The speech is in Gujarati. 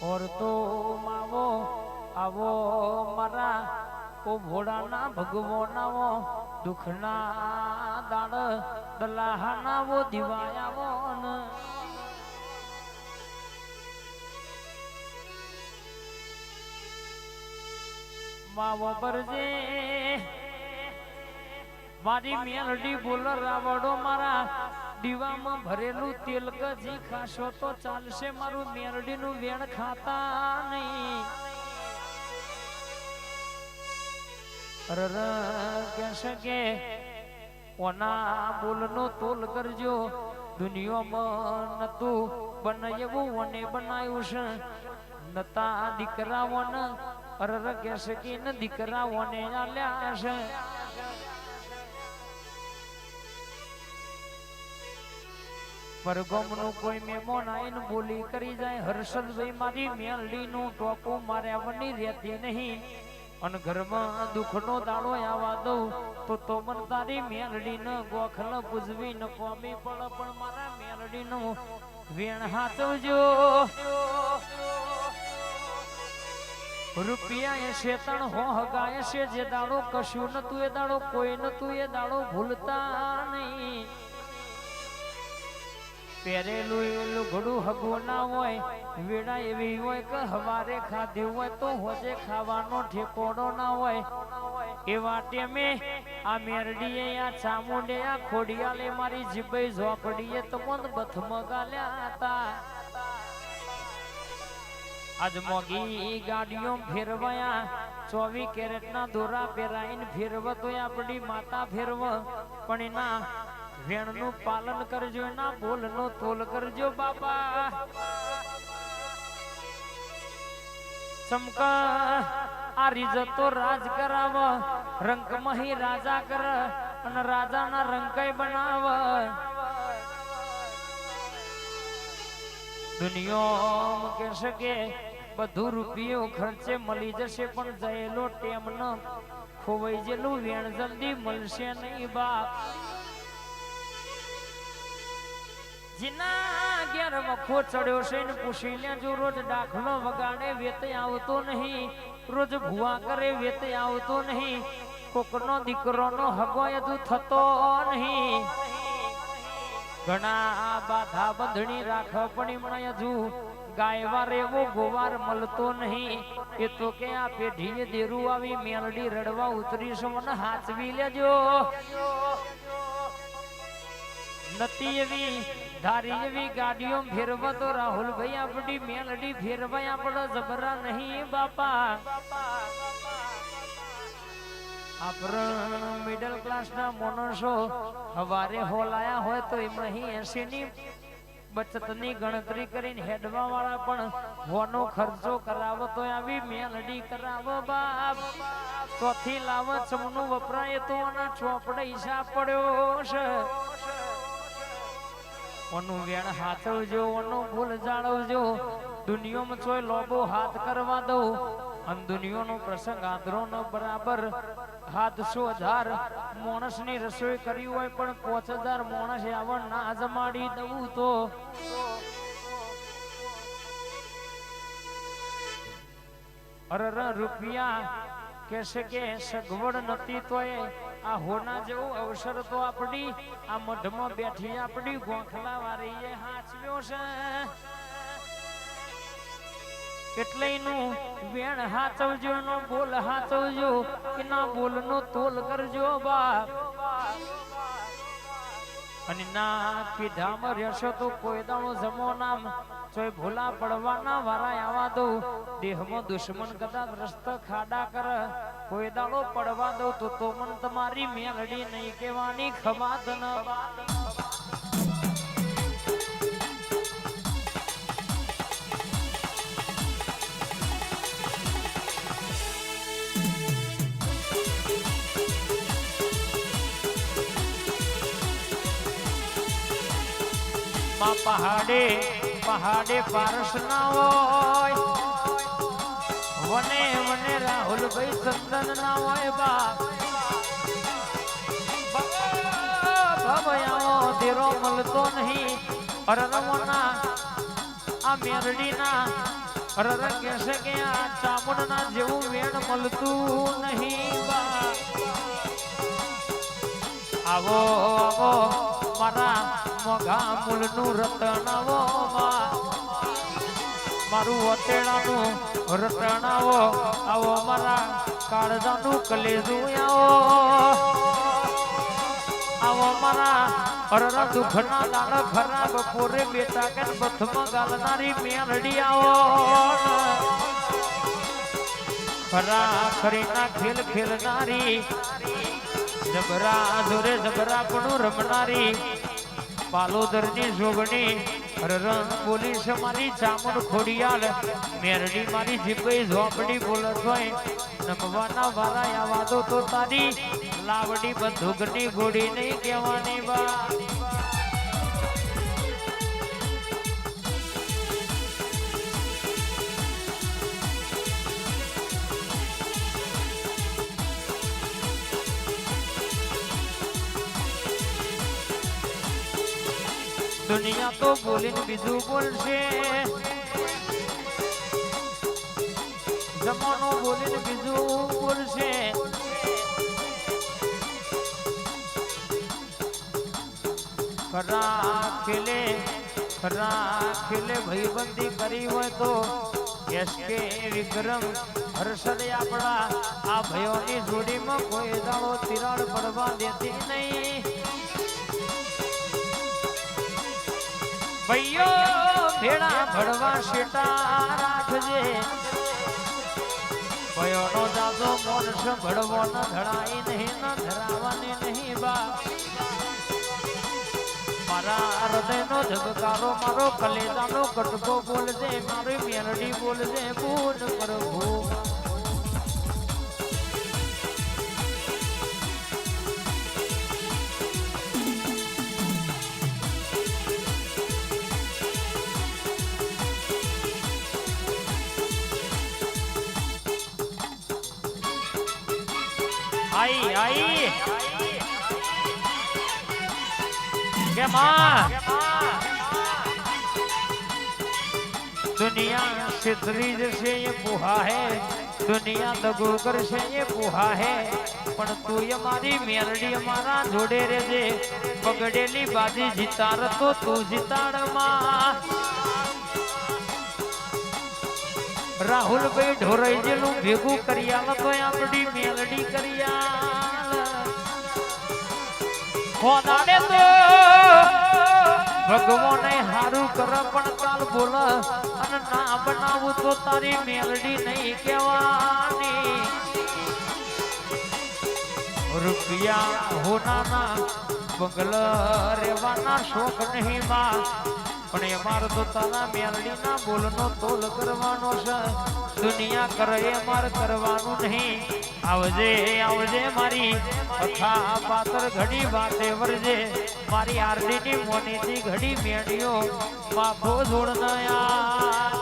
और तो मावो आवो मरा ओ भोड़ाना भगवानावो दुखना दाड़ दलाहाना वो दिवायावो न मावो बरजे मारी मेलडी बोल रावड़ो मारा દીવામાં ભરેલું તેલ ગજી ખાશો તો ચાલશે મારું મેરડીનું વેણ ખાતા નહીં અરર કહેશે કે ઓના બોલનો તોલ કરજો દુનિયામાં નતું બનાવ્યું અને બનાવ્યું છે નતા દીકરાઓને અરર કહેશે કે ન દીકરાઓને આલ્યા છે પરગોમનું કોઈ મેમોન આઈને બોલી કરી જાય હર્ષદભાઈ મારી મેલડીનું ટોપું માર્યાવની રહેતી નહીં અને ઘરમાં દુઃખનો દાડો આવવા દઉં તો મન તારી મેલડીને ગોખલ પૂજવી ન કોમી પડે પણ મારા મેલડીનું વેણ હાચવજો રૂપિયા એ શેતણ હો હગાય છે જે દાડો કશું નતું એ દાડો કોઈ નતું એ દાડો ભૂલતા નહીં પહેરેલું લુગડું હગવો ના હોય વેડા એવી હોય કે હવારે ખાધું હોય તો હોજે ખાવાનો ઠેકોડો ના હોય એવા ટેમે આ મેરડીએ આ ચામુંડે આ ખોડિયાલે મારી જીભઈ ઝોપડીએ તો મન બથમગાલ્યા હતા આજ મોગી ગાડીઓ ફેરવાયા 24 કેરેટના દોરા પહેરાઈને ફેરવતો આપણી માતા ફેરવ પણ એના વેણનું પાલન કરજો ના બોલનો તોલ કરજો બાપા ચમકા આ રીજતો રાજ કરાવ રંક મહી રાજા કર અને રાજાના રંકઈ બનાવ દુનિયામાં કહેશે કે બધું રૂપિયો ખર્ચે મળી જશે પણ જયેલો ટેમ ન ખોવાઈ જેલું વેણ જલ્દી મળશે નહીં બાપ જીના ઘેર વખો ચડ્યો છે ને પૂછી લેજો રોજ દાખલો વગાડે વેતે આવતો નહીં રોજ ભૂવા કરે વેતે આવતો નહીં કોકનો દીકરોનો હગોય તું થતો નહીં ઘણા બાધા બંધણી રાખ પણ એમણે હજુ ગાયવાર એવો ગોવાર મળતો નહીં એ તો કે આ પેઢીએ દેરું આવી મેલડી રડવા ઉતરીશ મને હાચવી લેજો નતી એવી ધારી એવી ગાડીઓ ફેરવા તો રાહુલભાઈ આપણી મેલડી ફેરવા આપણે જબરા નહીં બાપા આપણ મિડલ ક્લાસ ના માણસો હવારે હોલાયા હોય તો એમાં 80 ની બચતની ગણતરી કરીને હેડવા વાળા પણ હોનો ખર્ચો કરાવો તો આવી મેલડી કરાવો બાપ ચોથી લાવ ચમનું વપરાય તો આના ચોપડે હિસાબ પડ્યો છે ઓનું વેણ હાથવજો ઓનો ભૂલ જાળવજો દુનિયામાં ચોય લોબો હાથ કરવા દઉં અને દુનિયાનો પ્રસંગ આદરો ન બરાબર 700,000 માણસની રસોઈ કરી હોય પણ 5,000 માણસ આવણ ના જમાડી દઉં તો અરર રૂપિયા કહેશે કે સગવડ નથી તોય આ હોના જેવું અવસર તો આપણી આ મઢમાં બેઠી આપણી ગોખલા વાળી હાચવ્યો છે એટલે એનું વેણ હાચવજો નો બોલ હાચવજો એના બોલનો તોલ કરજો બાપ અને ના કીધામાં રહેશો તો કોઈ દાણો જમો નામ ચોય ભૂલા પડવાના વારા આવા દઉં દેહમાં દુશ્મન કદાચ રસ્ત ખાડા કર કોઈ દાડો પડવા દઉં તો મન તમારી મેલડી નહીં કહેવાની ખમાત ન પહાડે પહાડે પારસ ના હોય વને વને રાહુલભાઈ ચંદન ના હોય બાપ ભયાઓ દેરો મળતો નહીં અરરમોના આ મેરડીના રર કહેશે કે આ ચામુંડના જેવું વેણ મળતું નહીં બા. આવો આવો મારા મોઘા મૂળનું રતન આવો મારું વટેણાનું રતન આવો મારા કાળજાનું કલેજું આવો મારા અરરા દુખના દાડ ખરા બપોરે બેટા કે બથમાં ગાલનારી મેલડી આવો ખરા ખરીના ખેલ ખેલનારી જબરા જોરે જબરા પણ રમનારી પાલોદરની જોગણી રંગ બોલી છે મારી ચામુંડ ખોડિયાલ મેરડી મારી જીભઈ ઝોપડી બોલત હોય નમવાના વારા આવા દો તો તારી લાવડી બંદૂકની ગોળી નહીં કહેવાની બા. દુનિયા તો બોલીને બીજું બોલશે જમાનો બોલીને બીજું બોલશે ખરા ખેલે ભાઈબંધી કરી હોય તો એસકે વિક્રમ હર્ષદ આપણા આ ભયોની જોડીમાં કોઈ દાડો તિરાડ પડવા દેતી નહીં. ભાઈઓ ભેડા ભડવા શેટા રાખજે ભયોનો દાદો મોનસ ભડવો ન ધડાઈ નહીં ન ધરાવાની નહીં બા. મારા હૃદયનો ધબકારો મારો કલેજાનો કટકો બોલજે મારી મેલડી બોલજે પૂન પ્રભુ. आई आई के माँ दुनिया सिद्धरी से ये पुहा है दुनिया दगोकर से ये पुहा है पण तू हमारी मेलडी हमारा जोड़े रे जे पगड़ेली बाजी जितार तो तू जिताड़ माँ. राहुल भाई ढोरई जेलू भेगू करियाल तो आपड़ी मेलडी करियाल होनाडे तो भगवान हारू कर पण काल बोल अन ना बनावू तो तारी मेलडी नहीं कहवानी. रुपया होना ना बंगला रेवाना शौक नहीं मां पण અમાર તો તારા મેલડીના બોલનો તોલ કરવાનો છે દુનિયા કરે અમાર કરવાનું નહીં. આવજે આવજે મારી અખા પાતર ઘડી વાતે વરજે મારી આરડીની મોનીથી ઘડી મેડીઓ માફો જોડ નયા.